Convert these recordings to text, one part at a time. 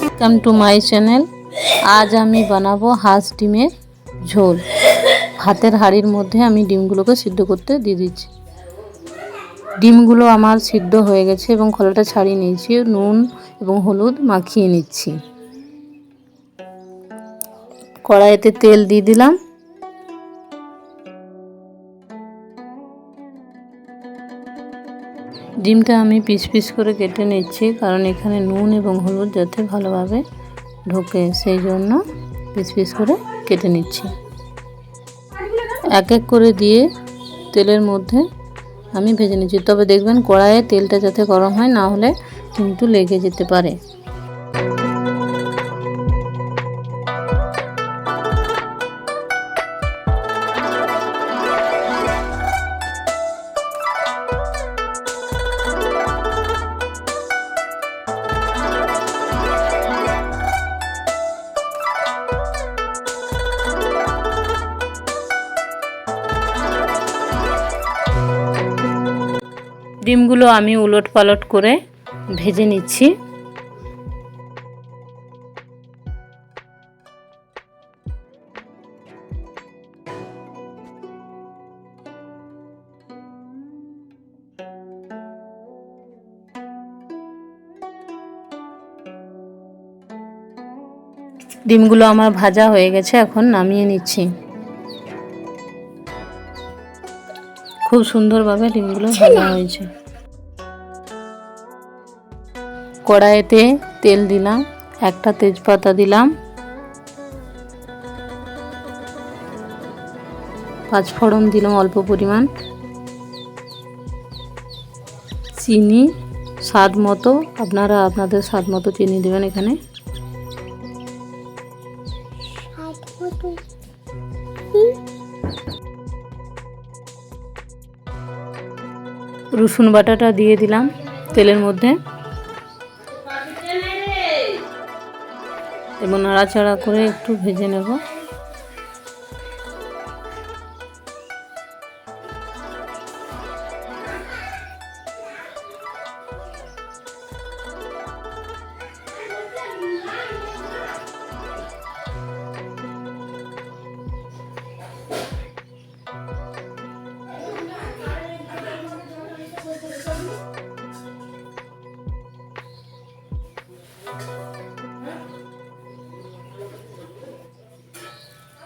Welcome to my channel. আজ আমি বানাবো হাঁস ডিমের ঝোল। ভাতের হাঁড়ির মধ্যে আমি ডিমগুলোকে সিদ্ধ করতে দিয়ে দিচ্ছি। ডিমগুলো আমার সিদ্ধ হয়ে গেছে এবং খোলাটা ছাড়িয়ে নিয়েছি। নুন এবং হলুদ মাখিয়ে নিচ্ছি। কড়াইতে তেল দিয়ে দিলাম। ডিমটা আমি পিস পিস করে কেটে নিচ্ছি, কারণ এখানে নুন এবং হলুদ যাতে ভালোভাবে ঢোকে, সেই জন্য পিস পিস করে কেটে নিচ্ছি। এক এক করে দিয়ে তেলের মধ্যে আমি ভেজে নিচ্ছি। তবে দেখবেন কড়াইয়ে তেলটা যাতে গরম হয়, না হলে কিন্তু লেগে যেতে পারে। ডিমগুলো আমি উলট পালট করে ভেজে নিচ্ছি। ডিমগুলো আমার ভাজা হয়ে গেছে, এখন নামিয়ে নিচ্ছি। খুব সুন্দরভাবে ডিমগুলো ভাজা হয়েছে। কড়াইতে তেল দিলাম, একটা তেজপাতা দিলাম, 5 ফোড়ন দিলাম অল্প পরিমাণ, চিনি স্বাদ মতো, আপনারা আপনাদের স্বাদ মতো চিনি দেবেন। এখানে রসুন বাটাটা দিয়ে দিলাম তেলের মধ্যে এবং নাড়াচাড়া করে একটু ভেজে নেব।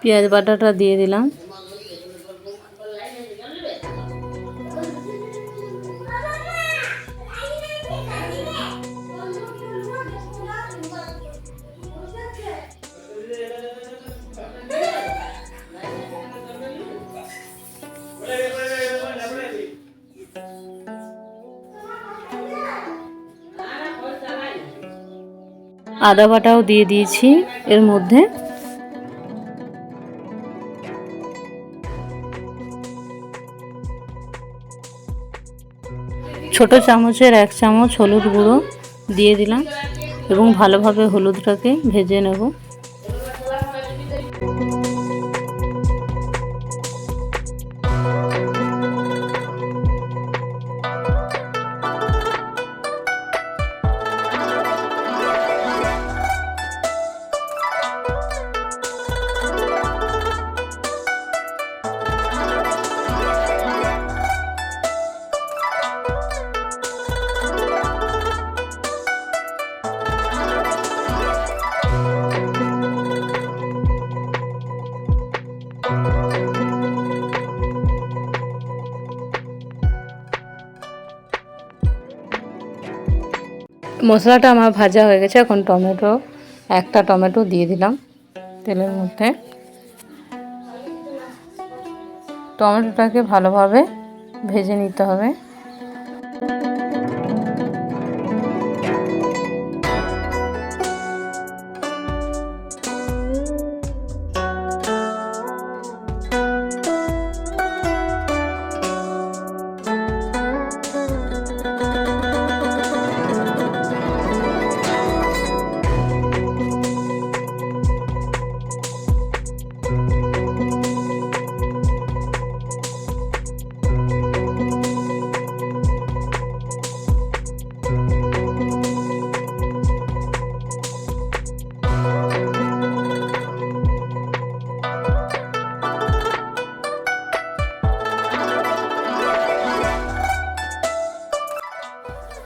পেঁয়াজ বাটাটা দিয়ে দিলাম। আদা বাটাও দিয়ে দিয়েছি এর মধ্যে। ছোট চামচের 1 চামচ হলুদ গুঁড়ো দিয়ে দিলাম এবং ভালোভাবে হলুদটাকে ভেজে নেব। মশলাটা আমার ভাজা হয়ে গেছে। এখন একটা টমেটো দিয়ে দিলাম তেলের মধ্যে। টমেটোটাকে ভালোভাবে ভেজে নিতে হবে।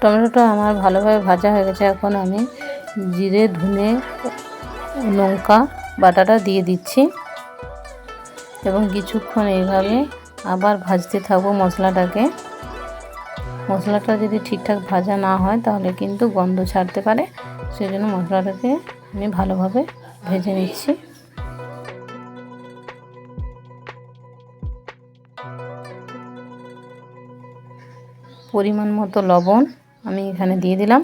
টমেটোটা আমার ভালোভাবে ভাজা হয়ে গেছে। এখন আমি জিরে, ধনে, লঙ্কা বাটাটা দিয়ে দিচ্ছি এবং কিছুক্ষণ এইভাবে আবার ভাজতে থাকবো মশলাটাকে। মশলাটা যদি ঠিকঠাক ভাজা না হয় তাহলে কিন্তু গন্ধ ছাড়তে পারে, সেজন্য মশলাটাকে আমি ভালোভাবে ভেজে নিচ্ছি। পরিমাণ মতো লবণ আমি এখানে দিয়ে দিলাম।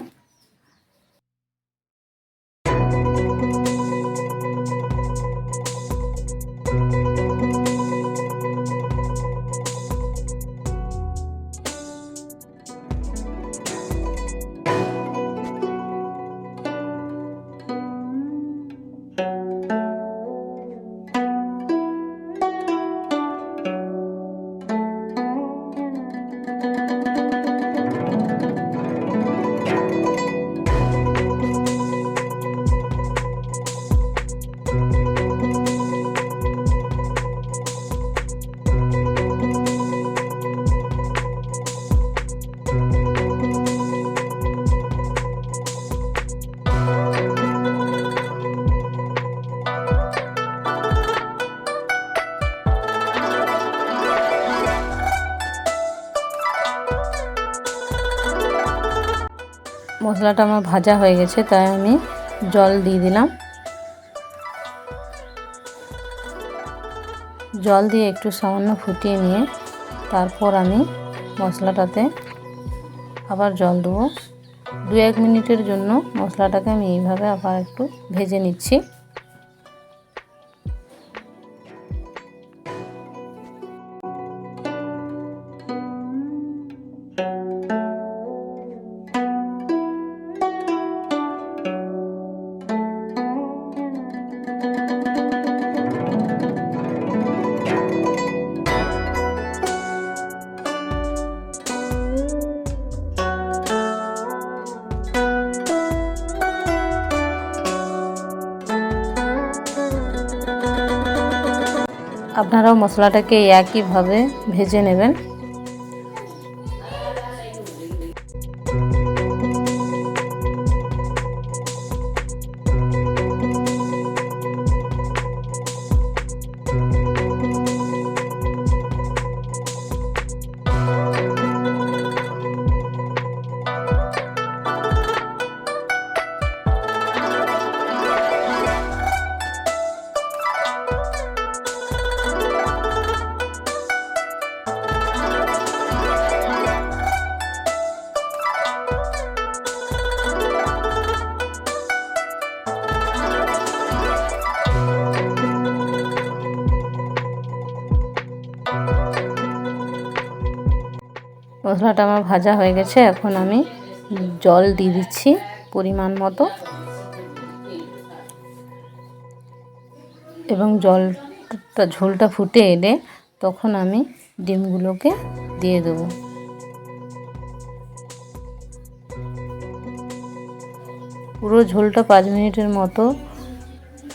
মশলাটা আমার ভাজা হয়ে গেছে, তাই আমি জল দিয়ে দিলাম। জল দিয়ে একটু সামান্য ফুটিয়ে নিয়ে তারপর আমি মশলাটাতে আবার জল দেবো। 2-1 মিনিটের জন্য মশলাটাকে আমি এইভাবে আবার একটু ভেজে নিচ্ছি। আপনারাও মশলাটাকে একইভাবে ভেজে নেবেন। মশলাটা আমার ভাজা হয়ে গেছে, এখন আমি জল দিয়ে দিচ্ছি পরিমাণ মতো এবং জলটা ঝোলটা ফুটে এলে তখন আমি ডিমগুলোকে দিয়ে দেবো। পুরো ঝোলটা 5 মিনিটের মতো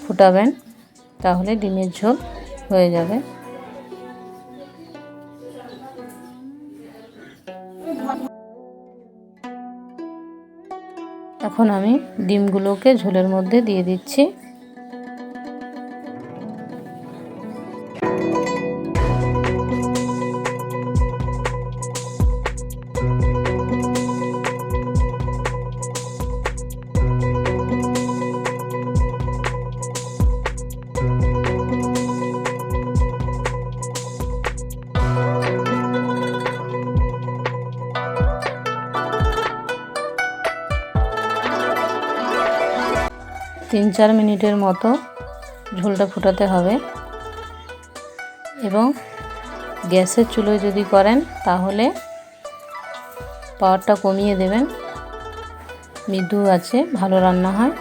ফুটাবেন, তাহলে ডিমের ঝোল হয়ে যাবে। এখন আমি ডিমগুলোকে ঝোলের মধ্যে দিয়ে দিচ্ছি। তিন 4 মিনিটের মতো ঝোলটা ফুটাতে হবে এবং গ্যাসের চুলোয় যদি করেন তাহলে পাওয়ারটা কমিয়ে দেবেন, মৃদু আছে ভালো রান্না হয়।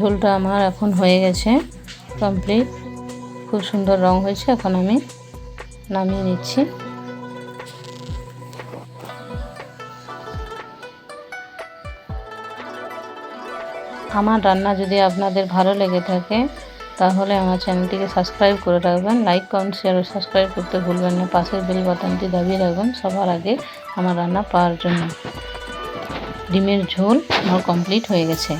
ঝোলটা আমার এখন হয়ে গেছে কমপ্লিট, খুব সুন্দর রং হয়েছে। এখন আমি নামিয়ে নিচ্ছি। আমার রান্না যদি আপনাদের ভালো লেগে থাকে তাহলে আমার চ্যানেলটিকে সাবস্ক্রাইব করে রাখবেন। লাইক, কমেন্ট, শেয়ার ও সাবস্ক্রাইব করতে ভুলবেন না। পাশের বেল বাটনটি দাবিয়ে রাখবেন সবার আগে আমার রান্না পাওয়ার জন্য। ডিমের ঝোল আমার কমপ্লিট হয়ে গেছে।